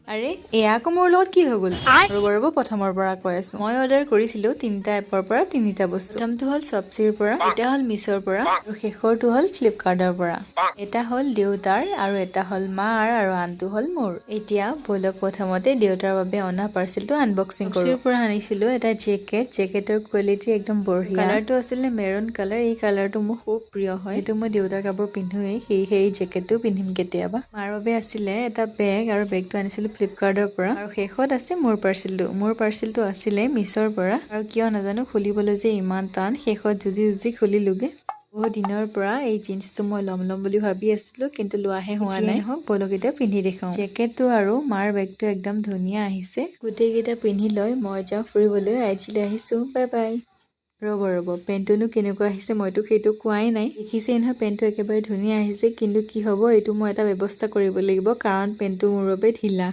আৰে এয়া আকৌ মোৰ লগত কি হৈ গ'ল ৰ'ব প্ৰথমৰ পৰা কৈ আছো মই অৰ্ডাৰ কৰিছিলো 3টা এপৰ পৰা 3টা বস্তু প্ৰথমটো হ'ল চপচিৰ পৰা এটা হ'ল মিছৰ পৰা আৰু শেষৰটো হ'ল ফ্লিপকাৰ্টৰ পৰা এটা হ'ল দেউতাৰ আৰু এটা হ'ল মাৰ আৰু আনটো হ'ল মোৰ এতিয়া বলক প্ৰথমতে দেউতাৰ বাবে অনা পাৰ্চেলটো আনবক্সিং কৰো চপচিৰ পৰা আনিছিলো এটা জেকেটৰ কোৱালিটি একদম বঢ়িয়া কালাৰটো আছিল মেৰুন কালাৰ এই কালাৰটো মোৰ খুব প্ৰিয় হয় এইটো মই দেউতাৰ কাপোৰ পিন্ধোৱেই সেই জেকেটটো পিন্ধিম কেতিয়াবা মাৰ বাবে আছিলে এটা বেগ আৰু বেগটো আনিছিলো ফ্লিপকাৰ্টৰ পৰা আৰু শেষত আছে মোৰ পাৰ্চেলটো আছিলে মিছৰ পৰা আৰু কিয় নাজানো খুলিবলৈ যে ইমান টান শেষত যুজি খুলিলোগে বহুত দিনৰ পৰা এই জিন্সটো মই ল'ম বুলি ভাবি আছিলো কিন্তু লোৱাহে হোৱা নাই বলক এতিয়া পিন্ধি দেখাও জেকেটটো আৰু মাৰ বেগটো একদম ধুনীয়া আহিছে গোটেইকেইটা পিন্ধি লৈ মই যাওঁ ফুৰিবলৈ আজিলৈ আহিছো বাই বাই ৰ'ব পেণ্টটোনো কেনেকুৱা আহিছে মইতো সেইটো কোৱাই নাই দেখিছেই নহয় পেণ্টটো একেবাৰে ধুনীয়া আহিছে কিন্তু কি হ'ব এইটো মই এটা ব্যৱস্থা কৰিব লাগিব কাৰণ পেণ্টটো মোৰ বাবে ঢিলা